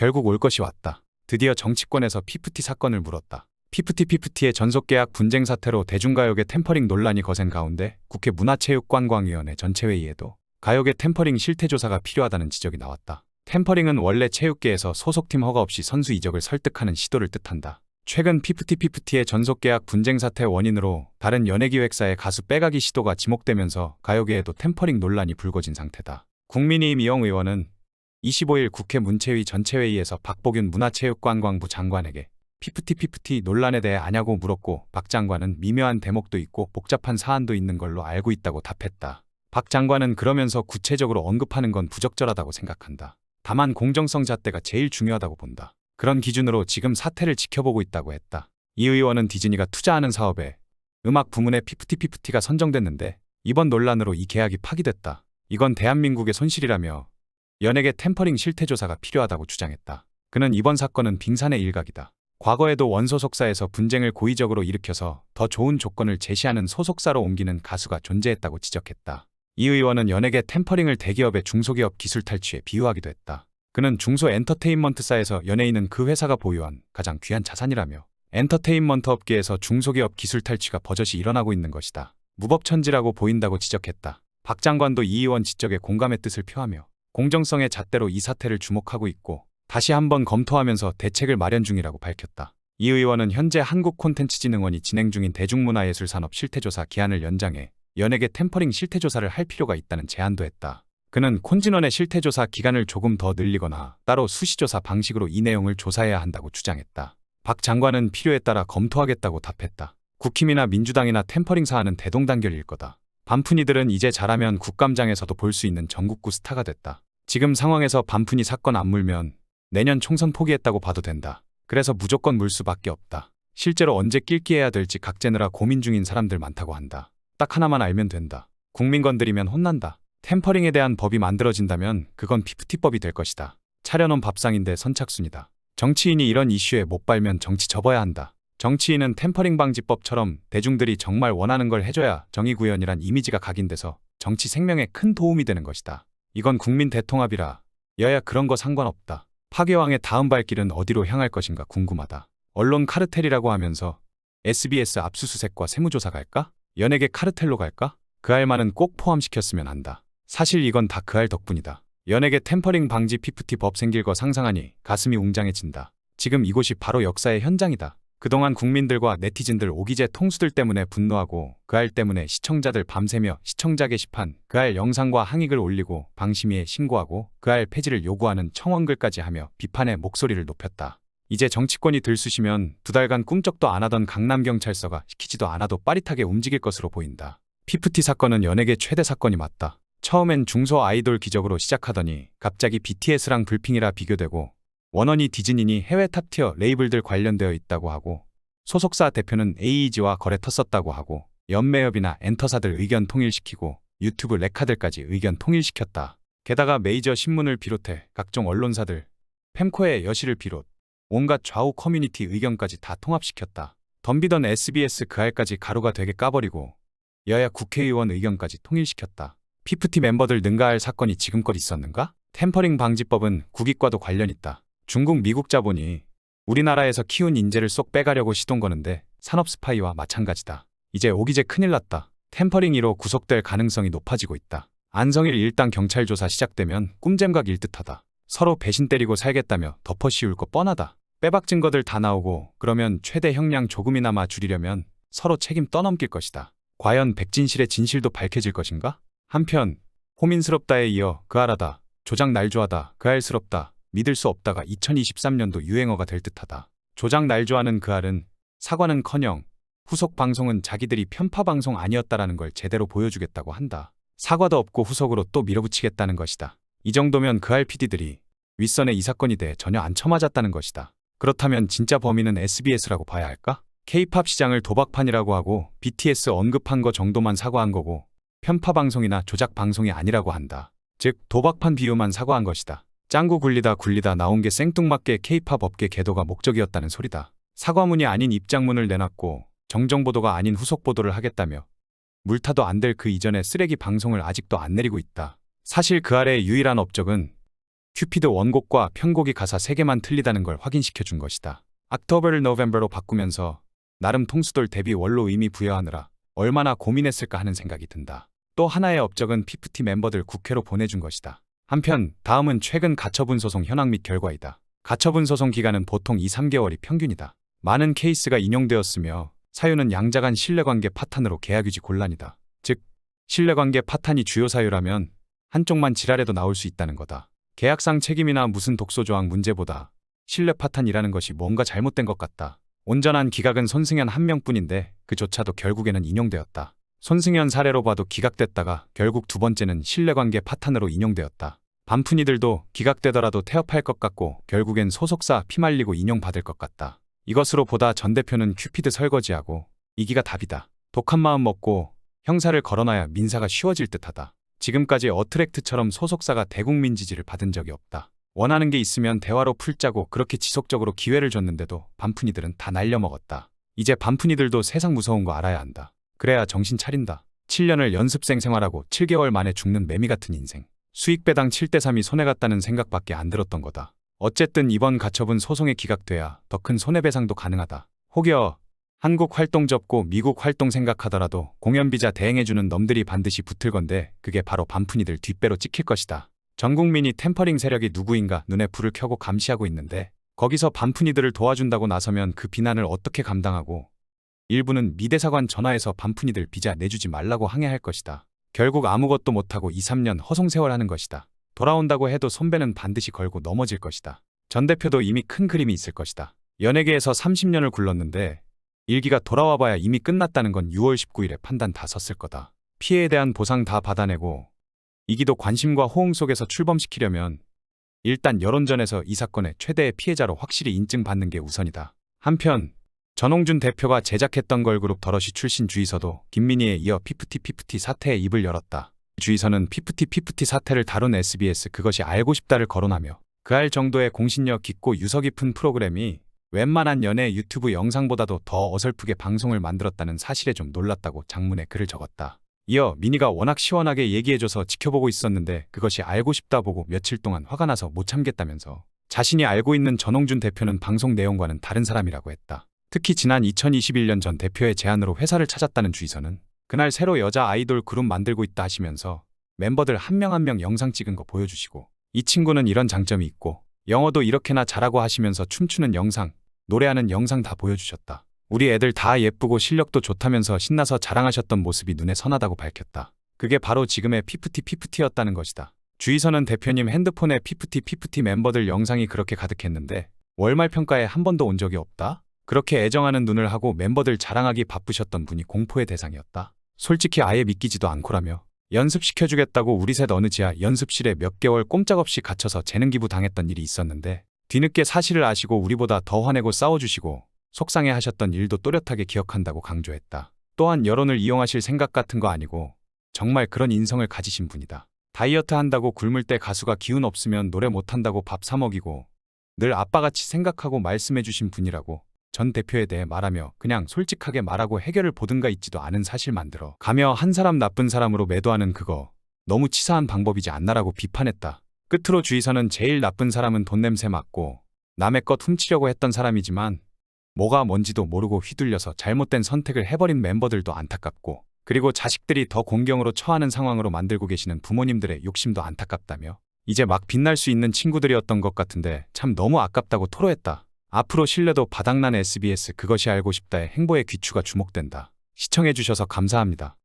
결국 올 것이 왔다. 드디어 정치권에서 피프티 사건을 물었다. 피프티의 전속계약 분쟁 사태로 대중가요계 템퍼링 논란이 거센 가운데 국회 문화체육관광위원회 전체회의에도 가요계 템퍼링 실태조사가 필요하다는 지적이 나왔다. 템퍼링은 원래 체육계에서 소속팀 허가 없이 선수 이적을 설득하는 시도를 뜻한다. 최근 피프티의 전속계약 분쟁 사태 원인으로 다른 연예기획사의 가수 빼가기 시도가 지목되면서 가요계에도 템퍼링 논란이 불거진 상태다. 국민의힘 이영 의원은 25일 국회 문체위 전체회의에서 박보균 문화체육관광부 장관에게 피프티 논란에 대해 아냐고 물었고, 박 장관은 미묘한 대목도 있고 복잡한 사안도 있는 걸로 알고 있다고 답했다. 박 장관은 그러면서 구체적으로 언급하는 건 부적절하다고 생각한다. 다만 공정성 잣대가 제일 중요하다고 본다. 그런 기준으로 지금 사태를 지켜보고 있다고 했다. 이 의원은 디즈니가 투자하는 사업에 음악 부문에 피프티가 선정됐는데 이번 논란으로 이 계약이 파기됐다. 이건 대한민국의 손실이라며 연예계 템퍼링 실태조사가 필요하다고 주장했다. 그는 이번 사건은 빙산의 일각이다. 과거에도 원소속사에서 분쟁을 고의적으로 일으켜서 더 좋은 조건을 제시하는 소속사로 옮기는 가수가 존재했다고 지적했다. 이 의원은 연예계 템퍼링을 대기업의 중소기업 기술 탈취에 비유하기도 했다. 그는 중소엔터테인먼트사에서 연예인은 그 회사가 보유한 가장 귀한 자산이라며 엔터테인먼트 업계에서 중소기업 기술 탈취가 버젓이 일어나고 있는 것이다. 무법천지라고 보인다고 지적했다. 박 장관도 이 의원 지적에 공감의 뜻을 표하며 공정성의 잣대로 이 사태를 주목하고 있고 다시 한번 검토하면서 대책을 마련 중이라고 밝혔다. 이 의원은 현재 한국콘텐츠진흥원이 진행 중인 대중문화예술산업 실태조사 기한을 연장해 연예계 템퍼링 실태조사를 할 필요가 있다는 제안도 했다. 그는 콘진원의 실태조사 기간을 조금 더 늘리거나 따로 수시조사 방식으로 이 내용을 조사해야 한다고 주장했다. 박 장관은 필요에 따라 검토하겠다고 답했다. 국힘이나 민주당이나 템퍼링 사안은 대동단결일 거다. 반푼이들은 이제 잘하면 국감장에서도 볼 수 있는 전국구 스타가 됐다. 지금 상황에서 반푼이 사건 안 물면 내년 총선 포기했다고 봐도 된다. 그래서 무조건 물 수밖에 없다. 실제로 언제 낄끼해야 될지 각재느라 고민 중인 사람들 많다고 한다. 딱 하나만 알면 된다. 국민 건드리면 혼난다. 템퍼링에 대한 법이 만들어진다면 그건 피프티법이 될 것이다. 차려놓은 밥상인데 선착순이다. 정치인이 이런 이슈에 못 발면 정치 접어야 한다. 정치인은 템퍼링 방지법처럼 대중들이 정말 원하는 걸 해줘야 정의구현이란 이미지가 각인돼서 정치 생명에 큰 도움이 되는 것이다. 이건 국민 대통합이라 여야 그런 거 상관없다. 파괴왕의 다음 발길은 어디로 향할 것인가 궁금하다. 언론 카르텔이라고 하면서 SBS 압수수색과 세무조사 갈까? 연예계 카르텔로 갈까? 그 알만은 꼭 포함시켰으면 한다. 사실 이건 다 그 알 덕분이다. 연예계 템퍼링 방지 피프티법 생길 거 상상하니 가슴이 웅장해진다. 지금 이곳이 바로 역사의 현장이다. 그동안 국민들과 네티즌들 오기재 통수들 때문에 분노하고 그 알 때문에 시청자들 밤새며 시청자 게시판 그 알 영상과 항의글 올리고 방심위에 신고하고 그 알 폐지를 요구하는 청원글까지 하며 비판의 목소리를 높였다. 이제 정치권이 들쑤시면 두 달간 꿈쩍도 안 하던 강남경찰서가 시키지도 않아도 빠릿하게 움직일 것으로 보인다. 피프티 사건은 연예계 최대 사건이 맞다. 처음엔 중소 아이돌 기적으로 시작하더니 갑자기 BTS랑 블핑이라 비교되고 원원이 디즈니니 해외 탑티어 레이블들 관련되어 있다고 하고 소속사 대표는 AEG와 거래 텄었다고 하고 연매업이나 엔터사들 의견 통일시키고 유튜브 레카들까지 의견 통일시켰다. 게다가 메이저 신문을 비롯해 각종 언론사들, 펜코의 여실을 비롯 온갖 좌우 커뮤니티 의견까지 다 통합시켰다. 덤비던 SBS 그 알까지 가루가 되게 까버리고 여야 국회의원 의견까지 통일시켰다. 피프티 멤버들 능가할 사건이 지금껏 있었는가? 템퍼링 방지법은 국익과도 관련 있다. 중국 미국 자본이 우리나라에서 키운 인재를 쏙 빼가려고 시동 거는데 산업 스파이와 마찬가지다. 이제 오기재 큰일 났다. 템퍼링 1호 구속될 가능성이 높아지고 있다. 안성일 일당 경찰 조사 시작되면 꿀잼각일 듯하다. 서로 배신 때리고 살겠다며 덮어씌울 거 뻔하다. 빼박 증거들 다 나오고 그러면 최대 형량 조금이나마 줄이려면 서로 책임 떠넘길 것이다. 과연 백진실의 진실도 밝혀질 것인가? 한편 호민스럽다에 이어 그 알하다, 조작 날조하다, 그 알스럽다, 믿을 수 없다가 2023년도 유행어가 될 듯하다. 조작 날조하는 그 알은 사과는커녕 후속 방송은 자기들이 편파 방송 아니었다라는 걸 제대로 보여주겠다고 한다. 사과도 없고 후속으로 또 밀어붙이겠다는 것이다. 이 정도면 그 알 PD들이 윗선에 이 사건이 대해 전혀 안 쳐맞았다는 것이다. 그렇다면 진짜 범인은 SBS라고 봐야 할까? K-팝 시장을 도박판이라고 하고 BTS 언급한 거 정도만 사과한 거고 편파 방송이나 조작 방송이 아니라고 한다. 즉 도박판 비유만 사과한 것이다. 짱구 굴리다 나온 게 생뚱맞게 K-팝 업계 계도가 목적이었다는 소리다. 사과문이 아닌 입장문을 내놨고 정정보도가 아닌 후속보도를 하겠다며 물타도 안 될 그 이전에 쓰레기 방송을 아직도 안 내리고 있다. 사실 그 아래의 유일한 업적은 큐피드 원곡과 편곡이 가사 3개만 틀리다는 걸 확인시켜 준 것이다. October를 November로 바꾸면서 나름 통수돌 데뷔 원로 의미 부여하느라 얼마나 고민했을까 하는 생각이 든다. 또 하나의 업적은 피프티 멤버들 국회로 보내준 것이다. 한편 다음은 최근 가처분 소송 현황 및 결과이다. 가처분 소송 기간은 보통 2-3개월이 평균이다. 많은 케이스가 인용되었으며 사유는 양자 간 신뢰관계 파탄으로 계약유지 곤란이다. 즉, 신뢰관계 파탄이 주요 사유라면 한쪽만 지랄해도 나올 수 있다는 거다. 계약상 책임이나 무슨 독소조항 문제보다 신뢰 파탄이라는 것이 뭔가 잘못된 것 같다. 온전한 기각은 손승연 한 명뿐인데 그조차도 결국에는 인용되었다. 손승연 사례로 봐도 기각됐다가 결국 두 번째는 신뢰관계 파탄으로 인용되었다. 반푼이들도 기각되더라도 태업할 것 같고 결국엔 소속사 피말리고 인용받을 것 같다. 이것으로 보다 전 대표는 큐피드 설거지하고 이기가 답이다. 독한 마음 먹고 형사를 걸어놔야 민사가 쉬워질 듯하다. 지금까지 어트랙트처럼 소속사가 대국민 지지를 받은 적이 없다. 원하는 게 있으면 대화로 풀자고 그렇게 지속적으로 기회를 줬는데도 반푼이들은 다 날려먹었다. 이제 반푼이들도 세상 무서운 거 알아야 한다. 그래야 정신 차린다. 7년을 연습생 생활하고 7개월 만에 죽는 매미 같은 인생. 수익 배당 7대3이 손해갔다는 생각밖에 안 들었던 거다. 어쨌든 이번 가처분 소송에 기각돼야 더 큰 손해배상도 가능하다. 혹여 한국 활동 접고 미국 활동 생각하더라도 공연비자 대행해주는 놈들이 반드시 붙을 건데 그게 바로 반푼이들 뒷배로 찍힐 것이다. 전 국민이 템퍼링 세력이 누구인가 눈에 불을 켜고 감시하고 있는데 거기서 반푼이들을 도와준다고 나서면 그 비난을 어떻게 감당하고 일부는 미대사관 전화해서 반푼이들 비자 내주지 말라고 항의할 것이다. 결국 아무것도 못하고 2-3년 허송세월하는 것이다. 돌아온다고 해도 손배는 반드시 걸고 넘어질 것이다. 전 대표도 이미 큰 그림이 있을 것이다. 연예계에서 30년을 굴렀는데 일기가 돌아와봐야 이미 끝났다는 건 6월 19일에 판단 다 섰을 거다. 피해에 대한 보상 다 받아내고 이기도 관심과 호응 속에서 출범시키려면 일단 여론전에서 이 사건의 최대의 피해자로 확실히 인증받는 게 우선이다. 한편 전홍준 대표가 제작했던 걸그룹 더러시 출신 주이서도 김민희에 이어 피프티 사태에 입을 열었다. 주이서는 피프티 사태를 다룬 SBS 그것이 알고 싶다를 거론하며 그 알 정도의 공신력 깊고 유서 깊은 프로그램이 웬만한 연예 유튜브 영상보다도 더 어설프게 방송을 만들었다는 사실에 좀 놀랐다고 장문에 글을 적었다. 이어 민희가 워낙 시원하게 얘기해줘서 지켜보고 있었는데 그것이 알고 싶다 보고 며칠 동안 화가 나서 못 참겠다면서 자신이 알고 있는 전홍준 대표는 방송 내용과는 다른 사람이라고 했다. 특히 지난 2021년 전 대표의 제안으로 회사를 찾았다는 주이서는 그날 새로 여자 아이돌 그룹 만들고 있다 하시면서 멤버들 한 명 한 명 영상 찍은 거 보여주시고 이 친구는 이런 장점이 있고 영어도 이렇게나 잘하고 하시면서 춤추는 영상, 노래하는 영상 다 보여주셨다. 우리 애들 다 예쁘고 실력도 좋다면서 신나서 자랑하셨던 모습이 눈에 선하다고 밝혔다. 그게 바로 지금의 피프티였다는 것이다. 주이서는 대표님 핸드폰에 피프티 멤버들 영상이 그렇게 가득했는데 월말 평가에 한 번도 온 적이 없다? 그렇게 애정하는 눈을 하고 멤버들 자랑하기 바쁘셨던 분이 공포의 대상이었다. 솔직히 아예 믿기지도 않고라며 연습시켜주겠다고 우리 셋 어느 지하 연습실에 몇 개월 꼼짝없이 갇혀서 재능기부 당했던 일이 있었는데 뒤늦게 사실을 아시고 우리보다 더 화내고 싸워주시고 속상해하셨던 일도 또렷하게 기억한다고 강조했다. 또한 여론을 이용하실 생각 같은 거 아니고 정말 그런 인성을 가지신 분이다. 다이어트 한다고 굶을 때 가수가 기운 없으면 노래 못한다고 밥 사 먹이고 늘 아빠같이 생각하고 말씀해주신 분이라고 전 대표에 대해 말하며 그냥 솔직하게 말하고 해결을 보든가 있지도 않은 사실 만들어 가며 한 사람 나쁜 사람으로 매도하는 그거 너무 치사한 방법이지 않나라고 비판했다. 끝으로 주이서는 제일 나쁜 사람은 돈 냄새 맡고 남의 것 훔치려고 했던 사람이지만 뭐가 뭔지도 모르고 휘둘려서 잘못된 선택을 해버린 멤버들도 안타깝고 그리고 자식들이 더 공경으로 처하는 상황으로 만들고 계시는 부모님들의 욕심도 안타깝다며 이제 막 빛날 수 있는 친구들이었던 것 같은데 참 너무 아깝다고 토로했다. 앞으로 신뢰도 바닥난 SBS 그것이 알고 싶다의 행보의 귀추가 주목된다. 시청해주셔서 감사합니다.